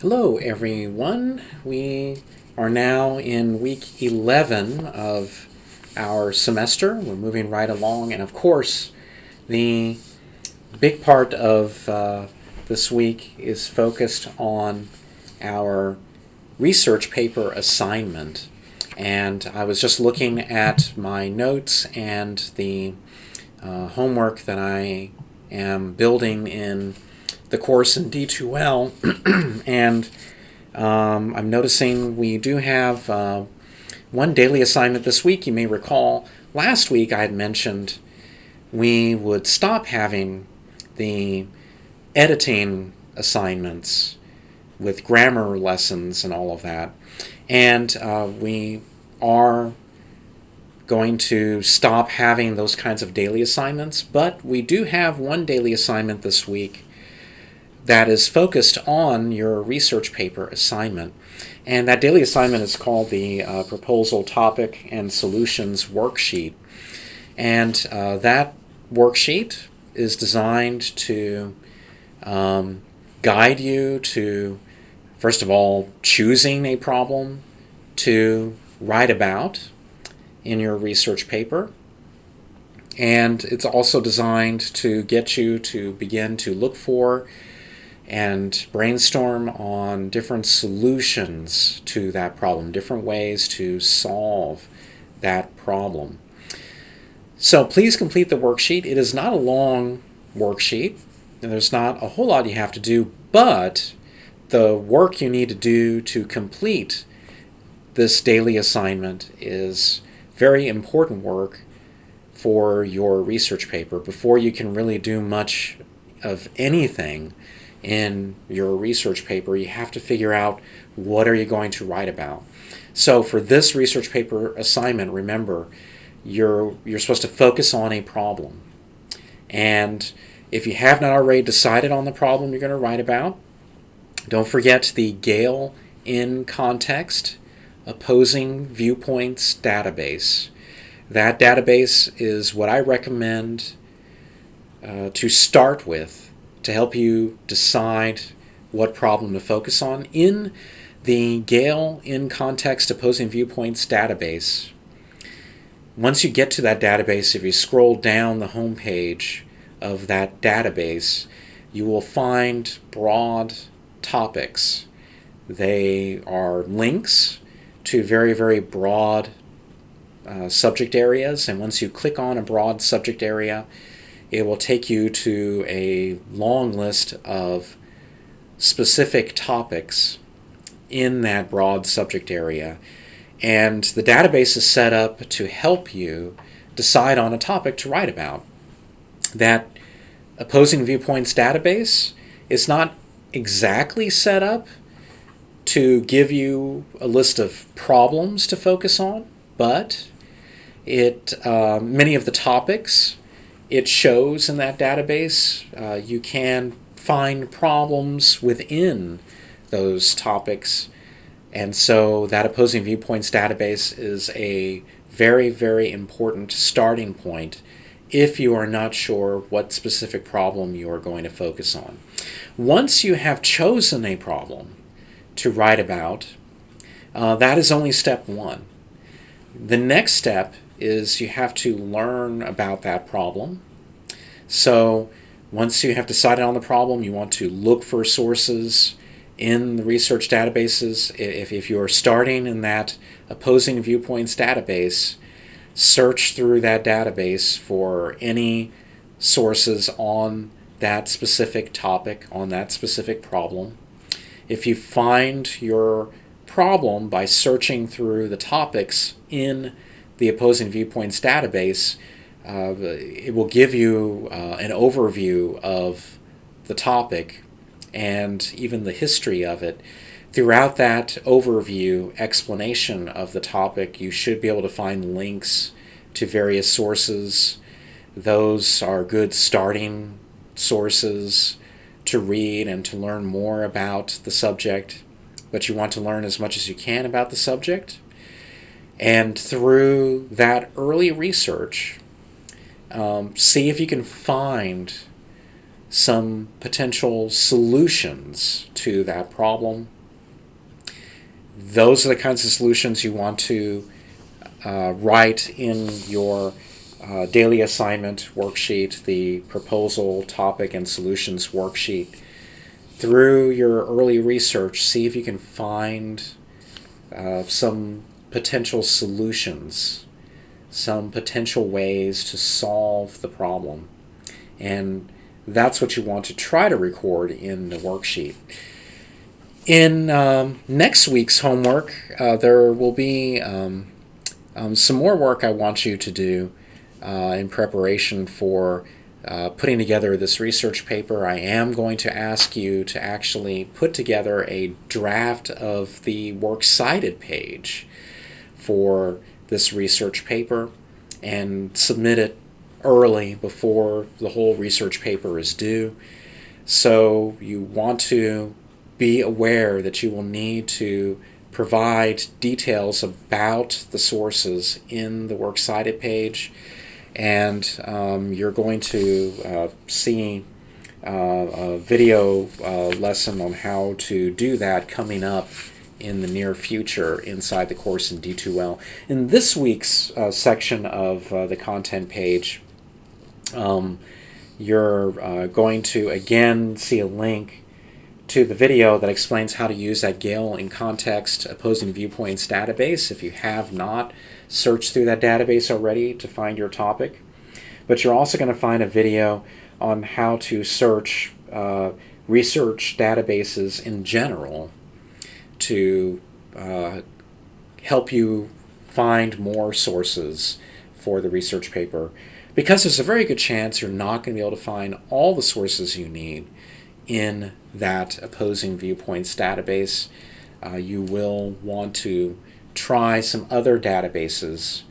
Hello, everyone. We are now in week 11 of our semester. We're moving right along, and of course, the big part of this week is focused on our research paper assignment. And I was just looking at my notes and the homework that I am building in the course in D2L, and I'm noticing we do have one daily assignment this week. You may recall last week I had mentioned we would stop having the editing assignments with grammar lessons and all of that, and we are going to stop having those kinds of daily assignments, but we do have one daily assignment this week that is focused on your research paper assignment. And that daily assignment is called the Proposal Topic and Solutions Worksheet. And that worksheet is designed to guide you to, first of all, choosing a problem to write about in your research paper. And it's also designed to get you to begin to look for and brainstorm on different solutions to that problem, different ways to solve that problem. So please complete the worksheet. It is not a long worksheet, and there's not a whole lot you have to do, but the work you need to do to complete this daily assignment is very important work for your research paper before you can really do much of anything in your research paper. You have to figure out what are you going to write about. So for this research paper assignment, remember, you're supposed to focus on a problem. And if you have not already decided on the problem you're going to write about, don't forget the Gale in Context Opposing Viewpoints database. That database is what I recommend to start with to help you decide what problem to focus on. In the Gale in Context Opposing Viewpoints database, once you get to that database, if you scroll down the home page of that database, you will find broad topics. They are links to very, very broad subject areas, and once you click on a broad subject area, it will take you to a long list of specific topics in that broad subject area. And the database is set up to help you decide on a topic to write about. That Opposing Viewpoints database is not exactly set up to give you a list of problems to focus on, but many of the topics it shows in that database, you can find problems within those topics. And so that Opposing Viewpoints database is a very, very important starting point if you are not sure what specific problem you are going to focus on. Once you have chosen a problem to write about, that is only step one. The next step is you have to learn about that problem. So once you have decided on the problem, you want to look for sources in the research databases. If you're starting in that Opposing Viewpoints database, search through that database for any sources on that specific topic, on that specific problem. If you find your problem by searching through the topics in the Opposing Viewpoints database, it will give you an overview of the topic and even the history of it. Throughout that overview explanation of the topic, you should be able to find links to various sources. Those are good starting sources to read and to learn more about the subject, but you want to learn as much as you can about the subject. And through that early research, see if you can find some potential solutions to that problem those are the kinds of solutions you want to write in your daily assignment worksheet, the proposal, topic, and solutions worksheet. Through your early research, see if you can find some potential solutions, some potential ways to solve the problem. And that's what you want to try to record in the worksheet. In next week's homework, there will be some more work I want you to do in preparation for putting together this research paper. I am going to ask you to actually put together a draft of the works cited page for this research paper and submit it early before the whole research paper is due. So you want to be aware that you will need to provide details about the sources in the works cited page, and you're going to see a video lesson on how to do that coming up in the near future inside the course in D2L. In this week's section of the content page, you're going to again see a link to the video that explains how to use that Gale in Context Opposing Viewpoints database if you have not searched through that database already to find your topic. But you're also going to find a video on how to search research databases in general to help you find more sources for the research paper, because there's a very good chance you're not going to be able to find all the sources you need in that Opposing Viewpoints database. You will want to try some other databases,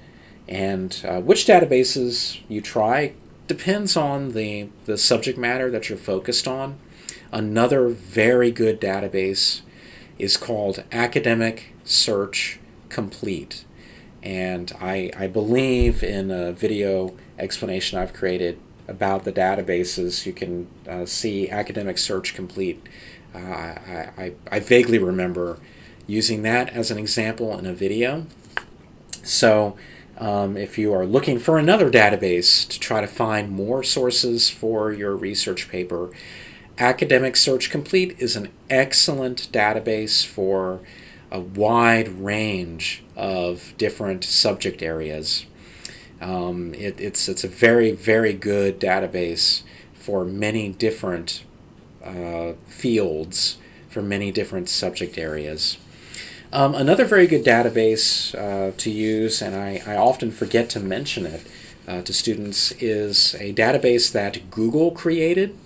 and which databases you try depends on the subject matter that you're focused on. Another very good database is called Academic Search Complete, and I believe in a video explanation I've created about the databases. You can see Academic Search Complete. I vaguely remember using that as an example in a video. So if you are looking for another database to try to find more sources for your research paper, Academic Search Complete is an excellent database for a wide range of different subject areas. It's a very, very good database for many different fields, for many different subject areas. Another very good database to use, and I often forget to mention it to students, is a database that Google created.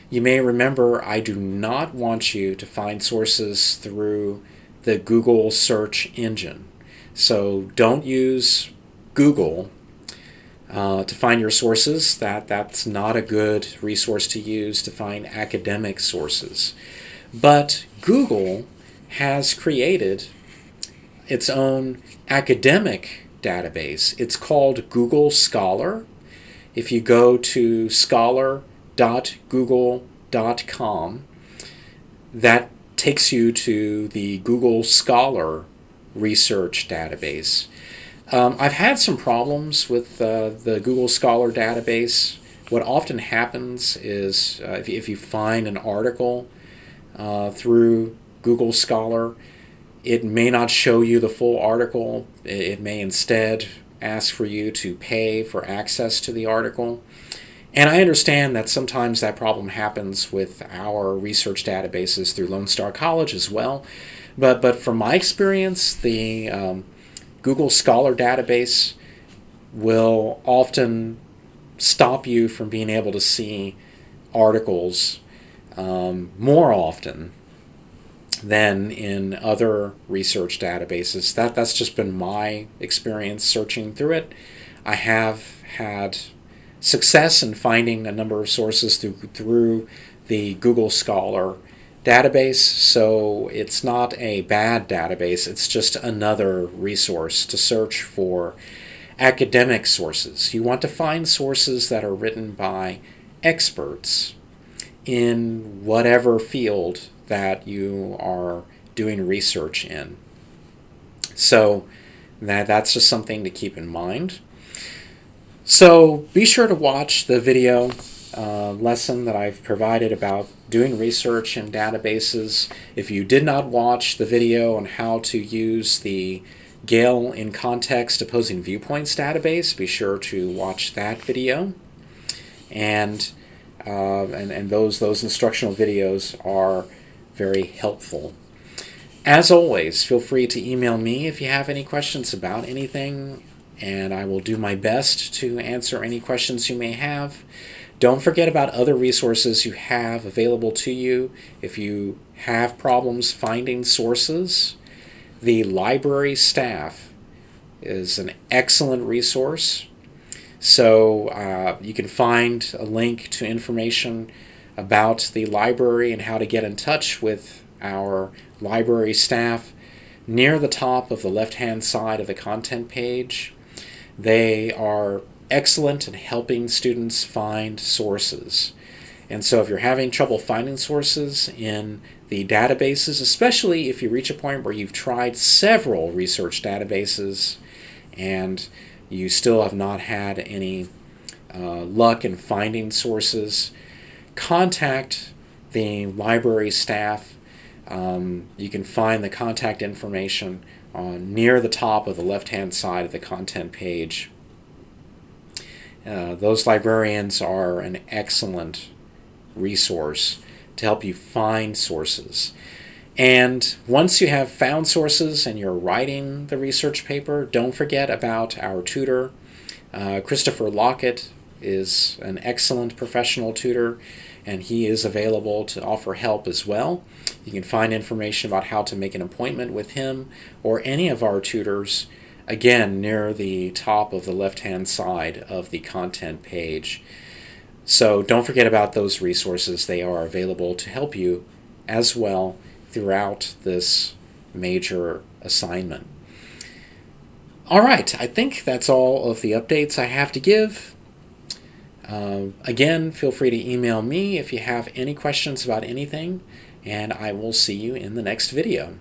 You may remember I do not want you to find sources through the Google search engine. So don't use Google to find your sources. That's not a good resource to use to find academic sources. But Google has created its own academic database. It's called Google Scholar. If you go to scholar.google.com, that takes you to the Google Scholar research database. I've had some problems with the Google Scholar database. What often happens is if you find an article through Google Scholar, it may not show you the full article. It may instead ask for you to pay for access to the article. And I understand that sometimes that problem happens with our research databases through Lone Star College as well. But from my experience, the Google Scholar database will often stop you from being able to see articles more often than in other research databases. That's just been my experience searching through it. I have had success in finding a number of sources through the Google Scholar database, so it's not a bad database, it's just another resource to search for academic sources. You want to find sources that are written by experts in whatever field that you are doing research in. So that's just something to keep in mind. So be sure to watch the video lesson that I've provided about doing research in databases. If you did not watch the video on how to use the Gale in Context Opposing Viewpoints database, be sure to watch that video. And those instructional videos are very helpful. As always, feel free to email me if you have any questions about anything, and I will do my best to answer any questions you may have. Don't forget about other resources you have available to you. If you have problems finding sources, the library staff is an excellent resource. So you can find a link to information about the library and how to get in touch with our library staff near the top of the left-hand side of the content page. They are excellent in helping students find sources. And so if you're having trouble finding sources in the databases, especially if you reach a point where you've tried several research databases and you still have not had any luck in finding sources, contact the library staff. You can find the contact information near the top of the left-hand side of the content page. Those librarians are an excellent resource to help you find sources. And once you have found sources and you're writing the research paper, don't forget about our tutor. Christopher Lockett is an excellent professional tutor, and he is available to offer help as well. You can find information about how to make an appointment with him or any of our tutors, again, near the top of the left-hand side of the content page. So don't forget about those resources. They are available to help you as well throughout this major assignment. All right, I think that's all of the updates I have to give. Again, feel free to email me if you have any questions about anything, and I will see you in the next video.